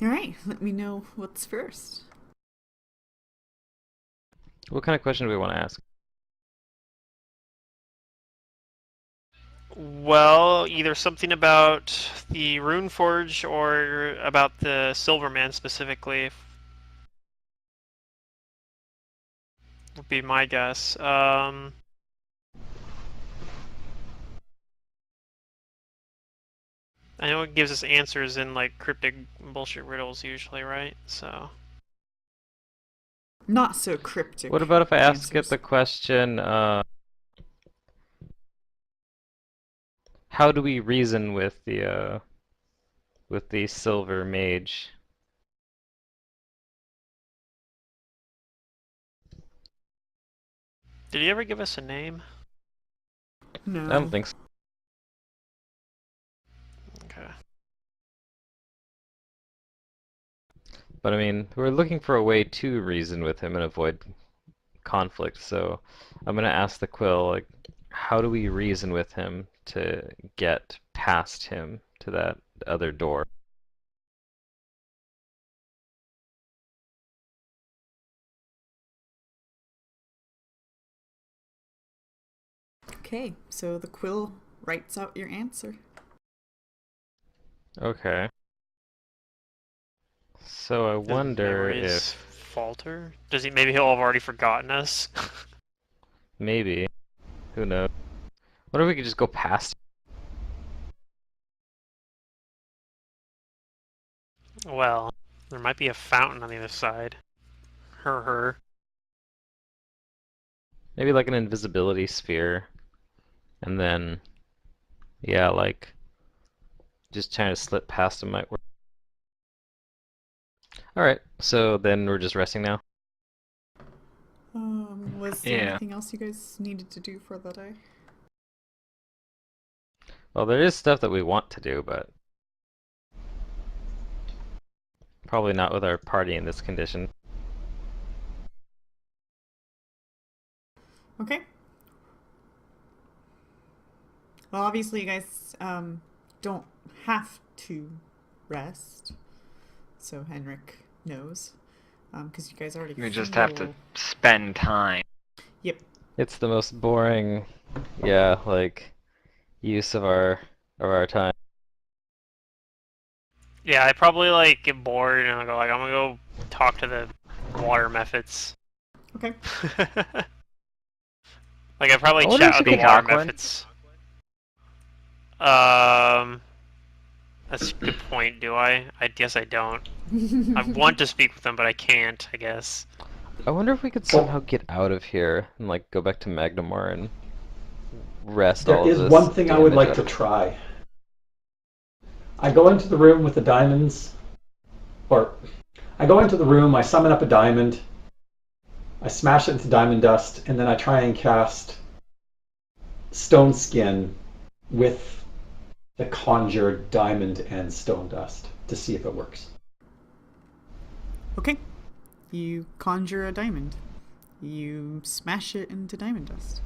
Alright, let me know what's first. What kind of question do we want to ask? Well, either something about the Rune Forge or about the Silverman specifically would be my guess. I know it gives us answers in like cryptic bullshit riddles usually, right? So Not so cryptic What about if I ask it answers. the question, how do we reason with the silver mage? did he ever give us a name? I don't No. think so. Okay. But I mean, we're looking for a way to reason with him and avoid conflict, so I'm gonna ask the Quill, like, how do we reason with him to get past him to that other door? Okay, so the quill writes out your answer. Okay. So I His wonder memories if falter? Does he? Maybe he'll have already forgotten us. maybe, who knows? What if we could just go past? Well, there might be a fountain on the other side. Her. Maybe like an invisibility sphere, and then yeah, like just trying to slip past him might work. All right, so then we're just resting now. Was there Yeah. anything else you guys needed to do for the day? Well, there is stuff that we want to do, but probably not with our party in this condition. Okay. Well, obviously, you guys don't have to rest, so Henrik knows, because you guys already We just have to feel. spend time. Yep. It's the most boring, yeah, like use of our time. Yeah, I probably like get bored and I go like I'm gonna go talk to the water methods. Okay. Like I I probably wonder chat if with you the can water talk one. methods. Um, that's a good point. Do I? I guess I don't. I want to speak with them, but I can't. I guess. I wonder if we could somehow Well, get out of here and like go back to Magnamar and wrest there all of is this one thing I would damage like out to of. try. I go into the room with the diamonds, or I go into the room, I summon up a diamond, I smash it into diamond dust, and then I try and cast stone skin with the conjured diamond and stone dust to see if it works. Okay. You conjure a diamond. You smash it into diamond dust.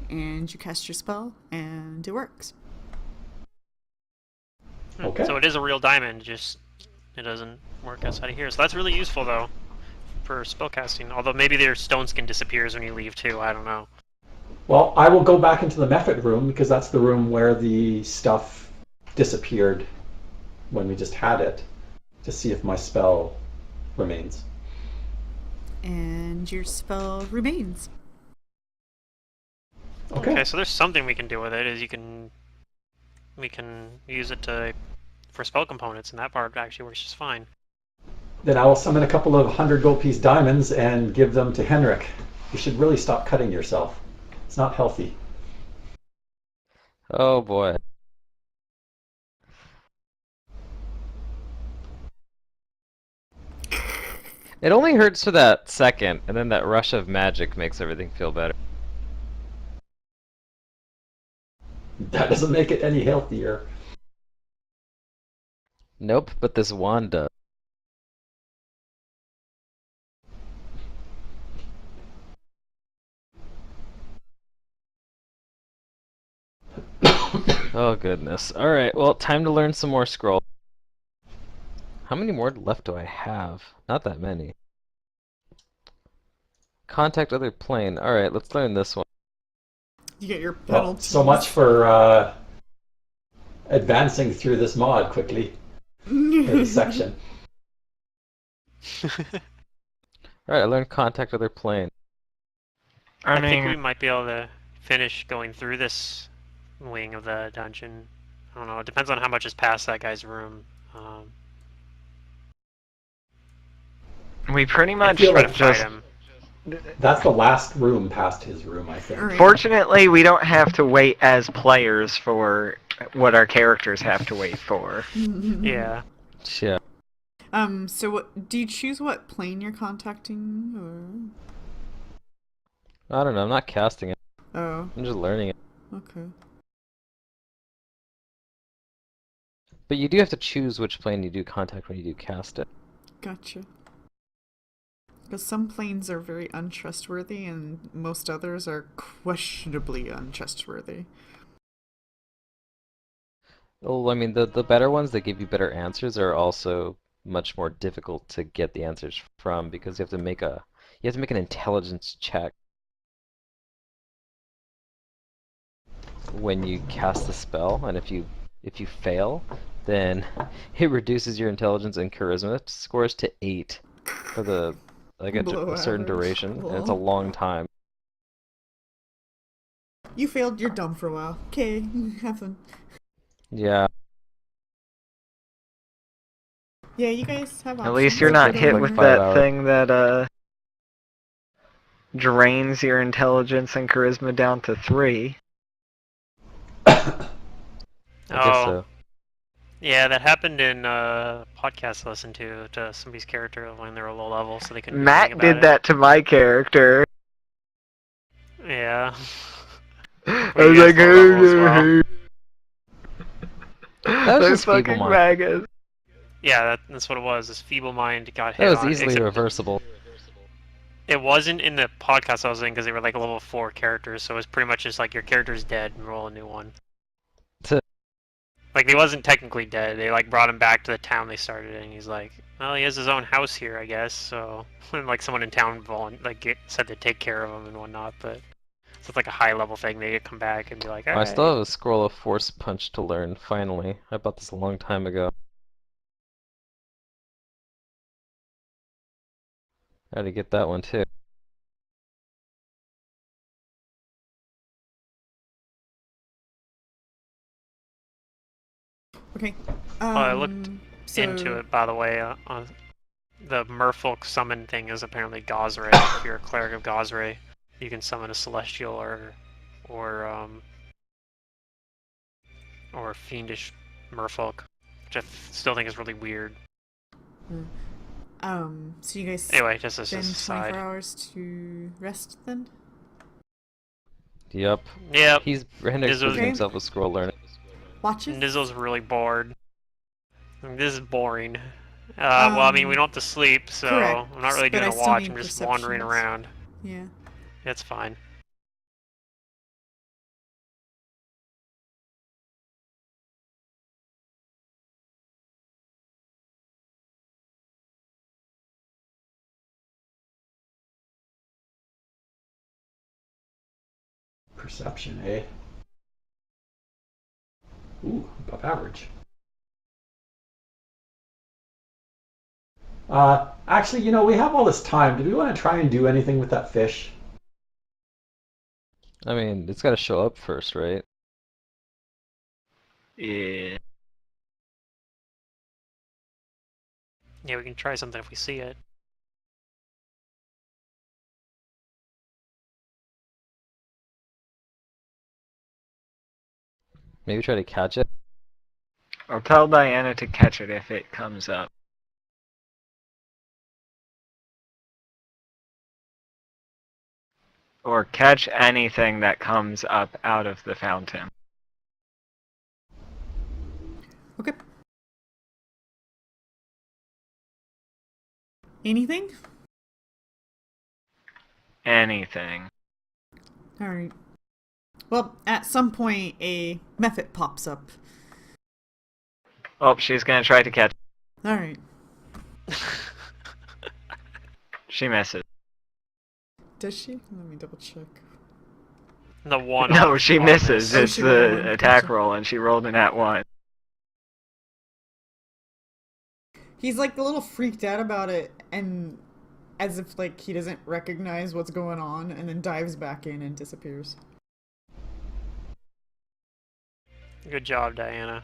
And you cast your spell, and it works. Okay. So it is a real diamond, just it doesn't work outside of here. So that's really useful though for spellcasting. Although maybe their stone skin disappears when you leave too. I don't know. Well, I will go back into the method room because that's the room where the stuff disappeared when we just had it to see if my spell remains. And your spell remains. Okay. Okay, so there's something we can do with it. Is we can use it to for spell components, and that part actually works just fine. Then I will summon a couple of 100 gold piece diamonds and give them to Henrik. You should really stop cutting yourself. It's not healthy. Oh boy. It only hurts for that second, and then that rush of magic makes everything feel better. That doesn't make it any healthier. Nope, but this wand does. Oh goodness. Alright, well, time to learn some more scroll. How many more left do I have? Not that many. Contact other plane. Alright, let's learn this one. You get your Well, penalties. so much for advancing through this mod quickly, or this section. Alright, I learned contact other plane. I think we might be able to finish going through this wing of the dungeon. I don't know. It depends on how much is past that guy's room. We pretty I much feel Try like to fight just. him. that's the last room past his room, I think. Alright. Fortunately, we don't have to wait as players for what our characters have to wait for. Yeah. Yeah. So what do you choose what plane you're contacting I don't know, I'm not casting it. or oh, I'm just learning it. okay. But you do have to choose which plane you do contact when you do cast it. Gotcha. Because some planes are very untrustworthy and most others are questionably untrustworthy. Well, I mean, the better ones that give you better answers are also much more difficult to get the answers from because you have to make an intelligence check when you cast the spell, and if you fail, then it reduces your intelligence and charisma scores to 8 for the Below a certain average. duration, and it's a Lol. long time. You failed, you're dumb for a while. Okay, have fun. Yeah. Yeah, you guys have options. At least you're not for the hit like with winner. 5 that hours. thing that drains your intelligence and charisma down to 3. I guess so. Yeah, that happened in a podcast I listened to somebody's character when they were low level, so they couldn't do Matt anything about did that to my character. it. Yeah. I Well, was you like, guys low level as well. That was Those just fucking feeble mind. maggots. Yeah, that's what it was. This feeble mind got hit That was on. easily except reversible. it wasn't in the podcast I was in because they were like level 4 characters, so it was pretty much just like your character's dead and roll a new one. Like, he wasn't technically dead. They, like, brought him back to the town they started in. He's like, well, he has his own house here, I guess, so... And, like, someone in town said to take care of him and whatnot, but... So it's like a high-level thing. They come back and be like, I alright. still have a scroll of Force Punch to learn, finally. I bought this a long time ago. I had to get that one too. Okay. I looked so... into it, by the way. On the Merfolk summon thing is apparently Gosray. If you're a cleric of Gosray, you can summon a celestial or fiendish Merfolk, which I still think is really weird. So you guys Anyway, just as spend a 24 side. hours to rest then? Yep. Yep. Hendrik's This was- busy himself with scroll learning. Watches? Nizzle's really bored. This is boring. Well, I mean, we don't have to sleep, so correct, I'm not really but doing I a still watch. need I'm just wandering perceptions. around. Yeah. It's fine. Perception, eh? Ooh, above average. Actually, we have all this time. Do we want to try and do anything with that fish? I mean, it's gotta show up first, right? Yeah. Yeah, we can try something if we see it. Maybe try to catch it. I'll tell Diana to catch it if it comes up. Or catch anything that comes up out of the fountain. Okay. Anything? Anything. Alright. Well, at some point, a method pops up. Oh, she's gonna try to catch. Alright. She misses. Does she? Let me double check. The one. No, she misses. Oh, It's she rolled one. the attack Gotcha. roll, and she rolled an at 1. He's like a little freaked out about it, and as if like he doesn't recognize what's going on, and then dives back in and disappears. Good job, Diana.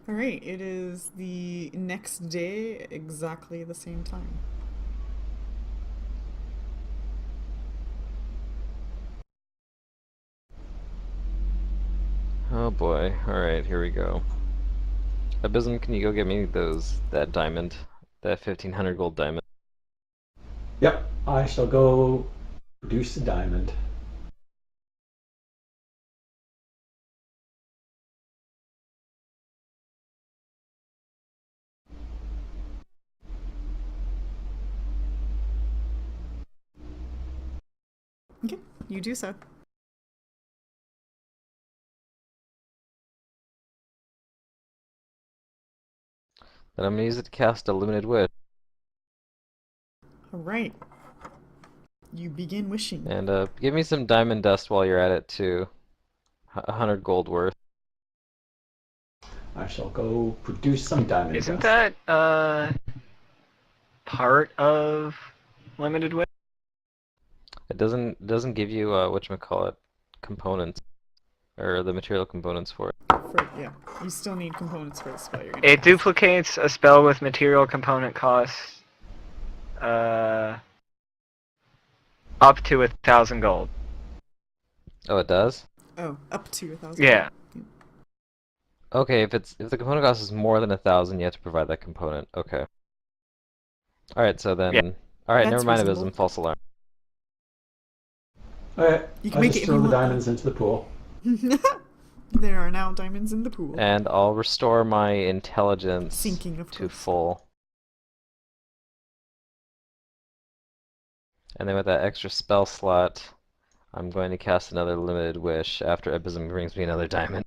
Alright, it is the next day, exactly the same time. Oh boy. Alright, here we go. Abysm, can you go get me that diamond? That 1500 gold diamond. Yep, I shall go produce a diamond. Okay, you do so. Then I'm gonna use it to cast a limited wish. Alright. You begin wishing. And give me some diamond dust while you're at it too. 100 gold worth. I shall go produce some diamond Isn't dust. that part of limited wish? It doesn't give you whatchamacallit, components. Or the material components for it. Yeah, you still need components for the spell you're gonna It cast. duplicates a spell with material component costs up to 1,000 gold. Oh, it does? Oh, up to 1,000. Yeah. Okay, if the component cost is more than 1,000, you have to provide that component. Okay. Alright, so then... Yeah. Alright, That's never mind reasonable. Abysm, false alarm. Okay, You can I make just it if throw you the want, though. diamonds into the pool. There are now diamonds in the pool. And I'll restore my intelligence Sinking, of to course. full. And then with that extra spell slot, I'm going to cast another limited wish after Abysm brings me another diamond.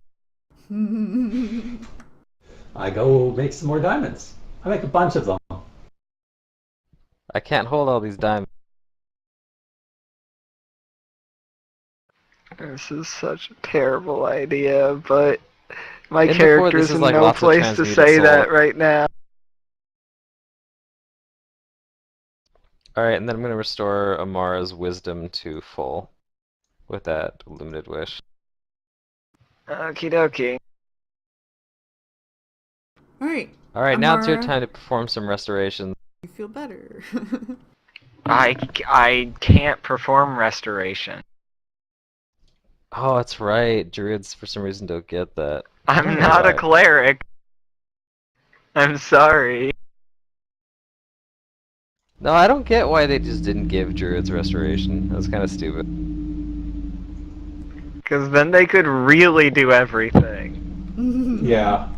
I go make some more diamonds. I make a bunch of them. I can't hold all these diamonds. This is such a terrible idea, but my In before, this character's is in like no lots of place to transmuted say soul. that right now. Alright, and then I'm going to restore Amara's wisdom to full with that limited wish. Okie dokie. Alright. Alright, now it's your Amara, time to perform some restoration. you feel better. I can't perform restoration. Oh, that's right. Druids, for some reason, don't get that. I I'm don't know not a why. cleric. I'm sorry. No, I don't get why they just didn't give druids restoration. That's kind of stupid. Because then they could really do everything. Yeah.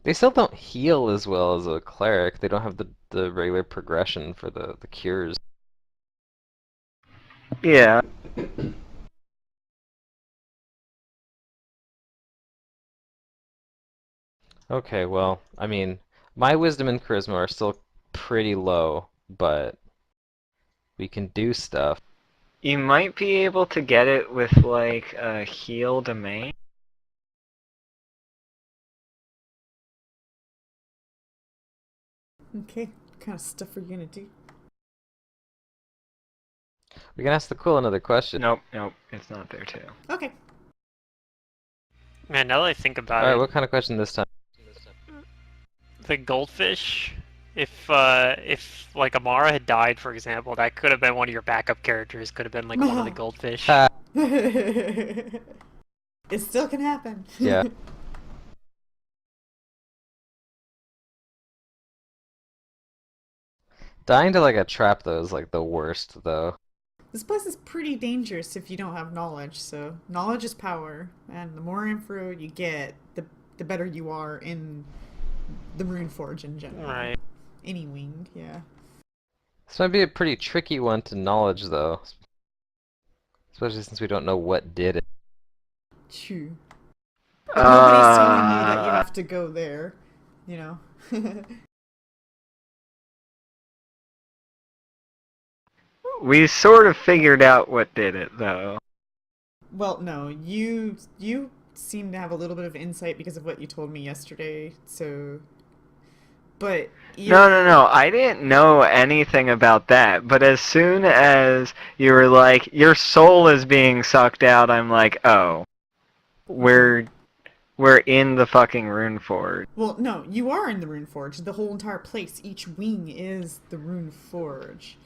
They still don't heal as well as a cleric. They don't have the regular progression for the cures. Yeah. Okay, well, I mean, my wisdom and charisma are still pretty low, but we can do stuff. You might be able to get it with, like, a heal domain. Okay, what kind of stuff are you gonna do? We can ask the Quill another question. Nope, it's not there too. Okay. Man, now that I think about Alright, it, what kind of question this time? the goldfish, if like Amara had died, for example, that could have been one of your backup characters. Could have been like one of the goldfish. Ha! It still can happen. Yeah. Dying to like a trap though is like the worst though. This place is pretty dangerous if you don't have knowledge, so knowledge is power, and the more info you get, the better you are in the Rune Forge in general. Right. Any wing, yeah. This might be a pretty tricky one to knowledge, though. Especially since we don't know what did it. True. But nobody's telling you that you have to go there, you know. We sort of figured out what did it, though. Well, no, you seem to have a little bit of insight because of what you told me yesterday. So, but No. I didn't know anything about that. But as soon as you were like, your soul is being sucked out, I'm like, oh, we're in the fucking Rune Forge. Well, no, you are in the Rune Forge. The whole entire place, each wing is the Rune Forge.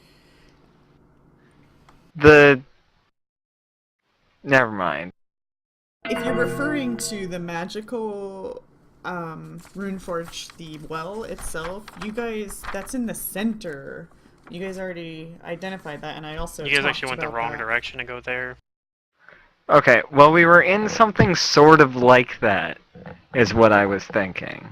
Never mind. If you're referring to the magical Rune Forge, the well itself, you guys, that's in the center. You guys already identified that, and I also You guys talked actually went the about wrong that. direction to go there. Okay, well, we were in something sort of like that, is what I was thinking.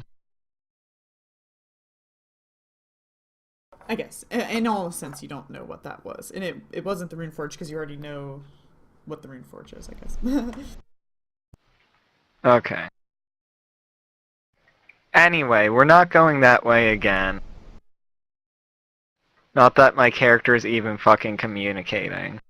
I guess. In all sense, you don't know what that was. And it wasn't the Rune Forge because you already know what the Rune Forge is, I guess. Okay. Anyway, we're not going that way again. Not that my character is even fucking communicating.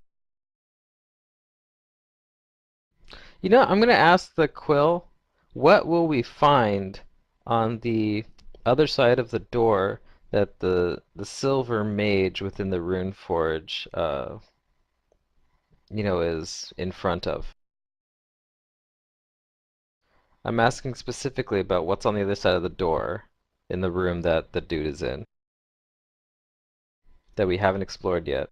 You know, I'm gonna ask the Quill, what will we find on the other side of the door that the silver mage within the Rune Forge, is in front of? I'm asking specifically about what's on the other side of the door in the room that the dude is in that we haven't explored yet.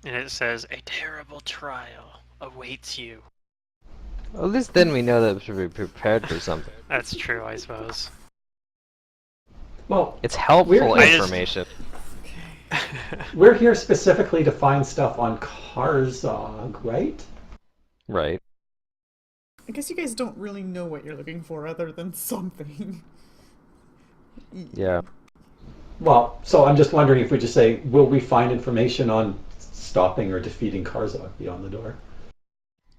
And it says, a terrible trial awaits you. Well, at least then we know that we should be prepared for something. That's true, I suppose. Well, It's helpful We're- information. we're here specifically to find stuff on Karzog, right? Right. I guess you guys don't really know what you're looking for other than something. Yeah. Well, so I'm just wondering if we just say, will we find information on stopping or defeating Karzog beyond the door?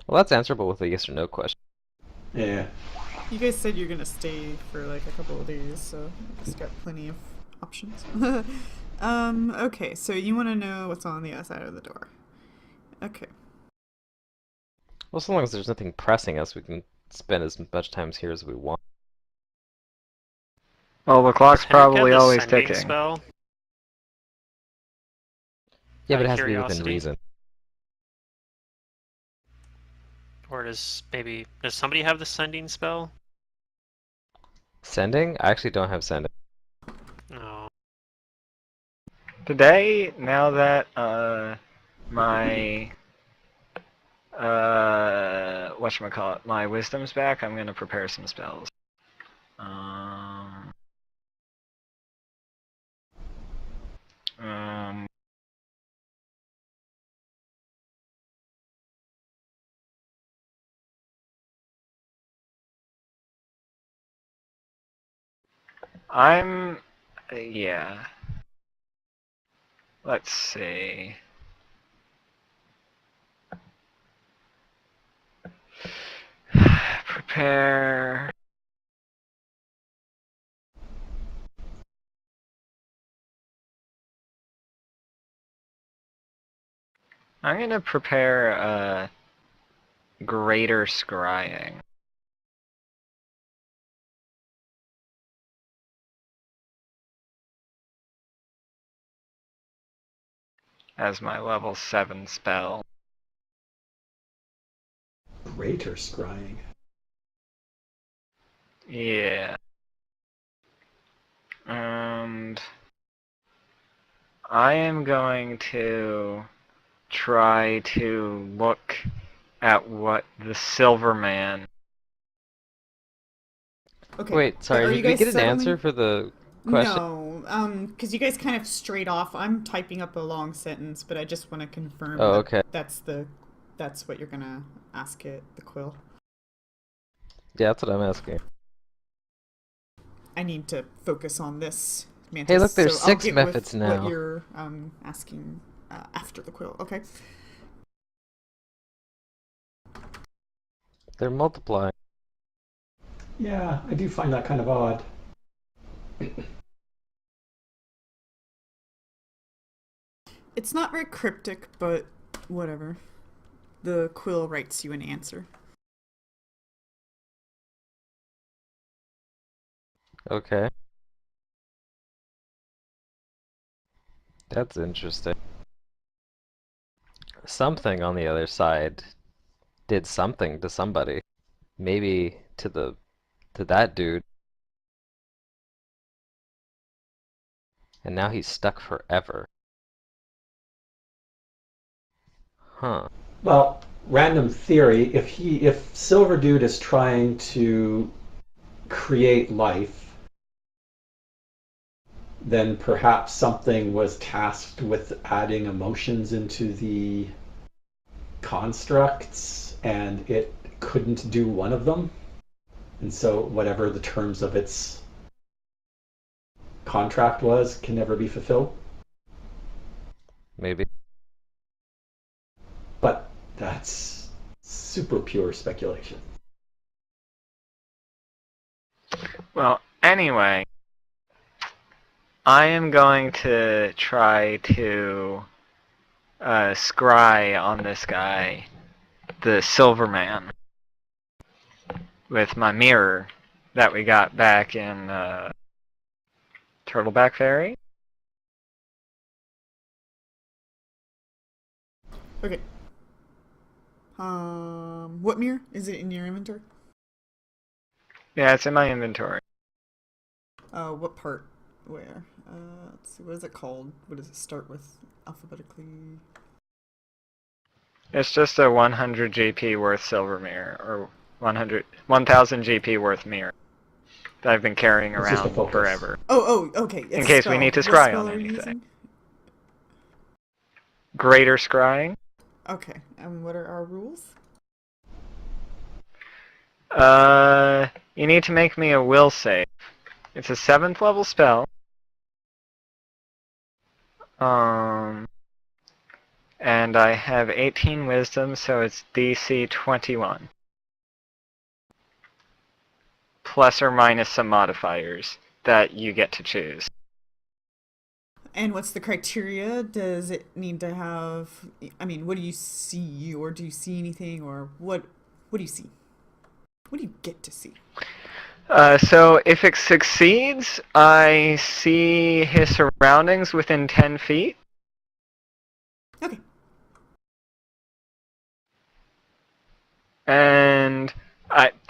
Well, that's answerable with a yes or no question. Yeah. You guys said you're gonna stay for like a couple of days, so just got plenty of options. Okay, so you want to know what's on the other side of the door. Okay. Well, so long as there's nothing pressing us, we can spend as much time here as we want. Well, the clock's Does Henrik have probably the always sending ticking. Spell? Yeah, Out but it of has to be within curiosity? reason. Or does somebody have the sending spell? Sending? I actually don't have sending. No. Today, now that my whatchamacallit, my wisdom's back, I'm gonna prepare some spells. Um, yeah. Let's see. Prepare. I'm gonna prepare greater scrying. As my level 7 spell. Greater scrying. Yeah. And I am going to try to look at what the Silverman. Okay. Wait, But sorry, are you did we guys get an settling? answer for the question? No, because you guys kind of straight off. I'm typing up a long sentence, but I just want to confirm Oh, that okay. that's what you're gonna ask it, the Quill. Yeah, that's what I'm asking. I need to focus on this mantis. Hey, look, there's so I'll 6 get methods with now. What you're asking after the quill. Okay. They're multiplying. Yeah, I do find that kind of odd. It's not very cryptic, but whatever. The quill writes you an answer. Okay. That's interesting. Something on the other side did something to somebody. Maybe to that dude. And now he's stuck forever. Huh. Well, random theory, if Silver Dude is trying to create life, then perhaps something was tasked with adding emotions into the constructs and it couldn't do one of them. And so whatever the terms of its contract was can never be fulfilled. Maybe. But that's super pure speculation. Well, anyway, I am going to try to scry on this guy, the Silverman, with my mirror that we got back in Turtleback Ferry. Okay. What mirror? Is it in your inventory? Yeah, it's in my inventory. What part? Where? Let's see. What is it called? What does it start with alphabetically? It's just a 100 GP worth silver mirror, or 1,000 GP worth mirror that I've been carrying It's just a around focus. forever. Oh, okay. It's In a case we spell. need to What scry spell on are you anything. using? Greater scrying. Okay. And what are our rules? You need to make me a will save. It's a 7th level spell. And I have 18 wisdom, so it's DC 21. Plus or minus some modifiers that you get to choose. And what's the criteria? Does it need to have? I mean, what do you see, or do you see anything, or what? What do you see? What do you get to see? So if it succeeds, I see his surroundings within 10 feet. Okay. And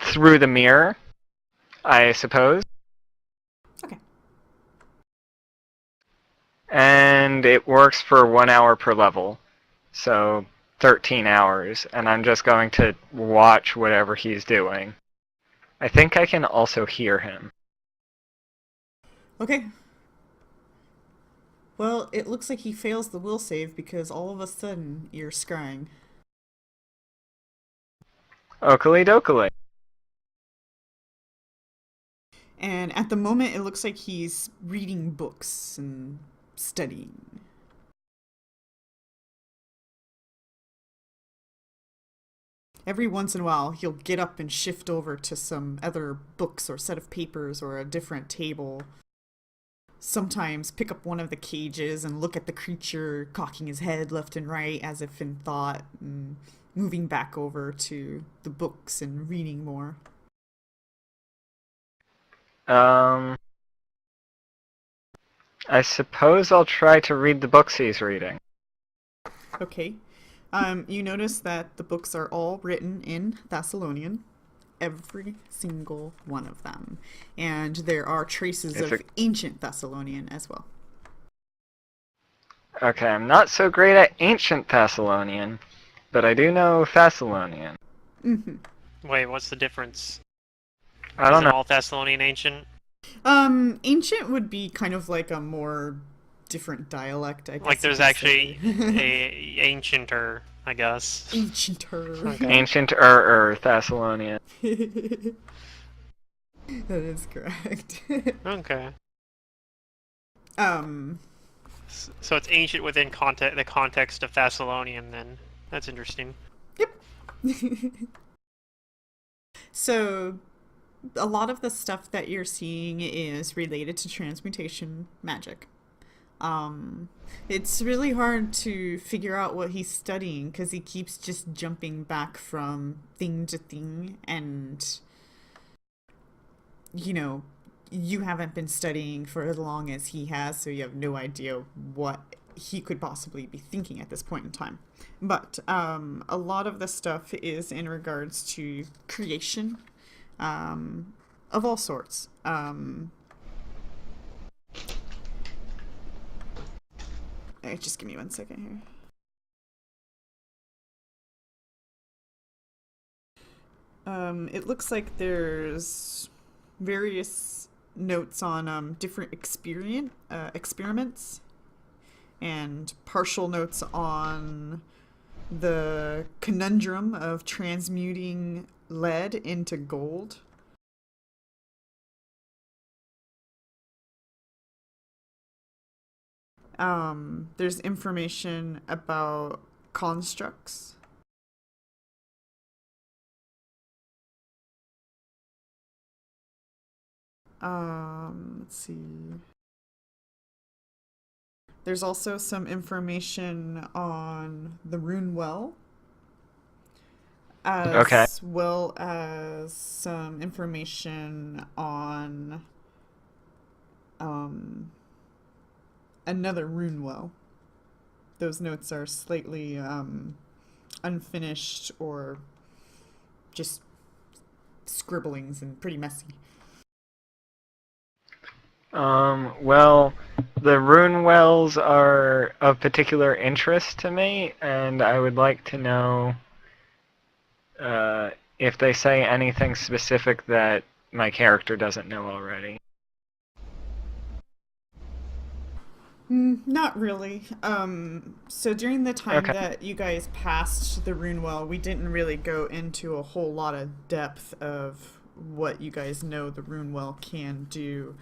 through the mirror, I suppose. Okay. And it works for 1 hour per level. So 13 hours. And I'm just going to watch whatever he's doing. I think I can also hear him. Okay. Well, it looks like he fails the will save because all of a sudden you're scrying. Oakley dokley. And at the moment, it looks like he's reading books and studying. Every once in a while, he'll get up and shift over to some other books or set of papers or a different table. Sometimes pick up one of the cages and look at the creature, cocking his head left and right as if in thought, and moving back over to the books and reading more. I suppose I'll try to read the books he's reading. Okay. You notice that the books are all written in Thessalonian. Every single one of them. And there are traces of ancient Thessalonian as well. Okay, I'm not so great at ancient Thessalonian, but I do know Thessalonian. Mm-hmm. Wait, what's the difference? I don't Is it know. all Thessalonian ancient? Ancient would be kind of like a more different dialect, I guess. Like there's actually a ancienter, I guess. Ancienter. Okay. Ancient Thessalonian. That is correct. Okay. um, So it's ancient within the context of Thessalonian, then. That's interesting. so a lot of the stuff that you're seeing is related to transmutation magic. It's really hard to figure out what he's studying because he keeps just jumping back from thing to thing, and you haven't been studying for as long as he has, so you have no idea what he could possibly be thinking at this point in time. But a lot of the stuff is in regards to creation of all sorts. Just give me 1 second here. It looks like there's various notes on different experiments and partial notes on the conundrum of transmuting lead into gold. There's information about constructs. Let's see. There's also some information on the rune well, as well as some information on another rune well. Those notes are slightly unfinished or just scribblings and pretty messy. Well, the rune wells are of particular interest to me, and I would like to know if they say anything specific that my character doesn't know already. Not really. So during the time Okay. that you guys passed the rune well, we didn't really go into a whole lot of depth of what you guys know the rune well can do.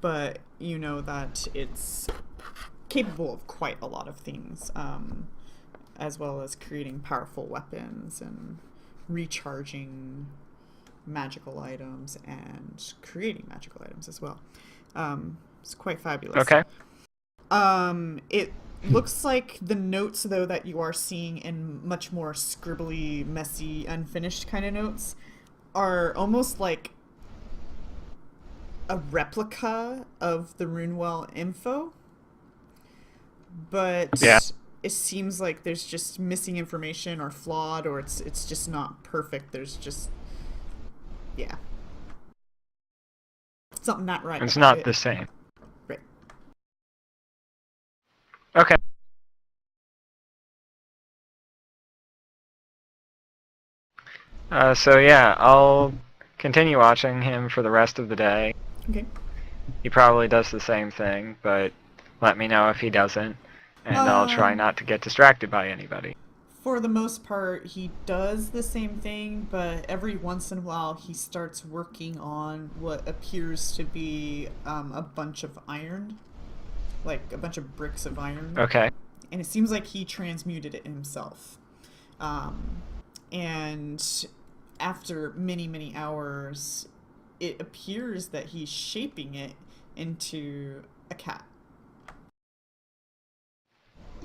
But you know that it's capable of quite a lot of things, as well as creating powerful weapons and recharging magical items and creating magical items as well. It's quite fabulous. Okay. It looks like the notes, though, that you are seeing in much more scribbly, messy, unfinished kind of notes are almost like a replica of the Runewell info. But Yeah. it seems like there's just missing information or flawed, or it's just not perfect. There's just, yeah. Something not right. It's about not it. the same. Right. Okay. So yeah, I'll continue watching him for the rest of the day. Okay. He probably does the same thing, but let me know if he doesn't, and I'll try not to get distracted by anybody. For the most part, he does the same thing, but every once in a while he starts working on what appears to be a bunch of iron, like a bunch of bricks of iron. Okay. And it seems like he transmuted it himself. And after many, many hours, it appears that he's shaping it into a cat.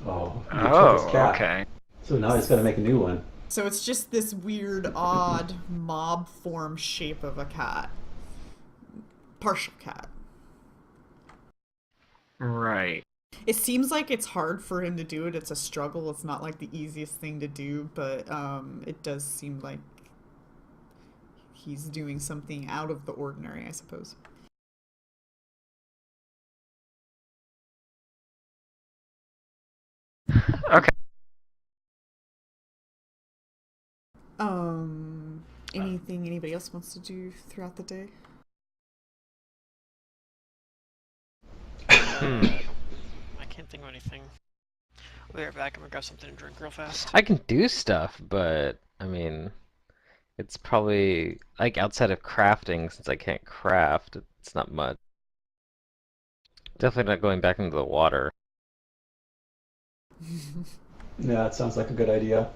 Oh, you took his cat. Okay. So now he's got to make a new one. So it's just this weird, odd mob form shape of a cat. Partial cat. Right. It seems like it's hard for him to do it. It's a struggle. It's not like the easiest thing to do, but it does seem like he's doing something out of the ordinary, I suppose. Okay. Anything anybody else wants to do throughout the day? I can't think of anything. We'll be right back. I'm gonna grab something to drink real fast. I can do stuff, but I mean, It's probably like outside of crafting, since I can't craft, it's not much. Definitely not going back into the water. Yeah, that sounds like a good idea.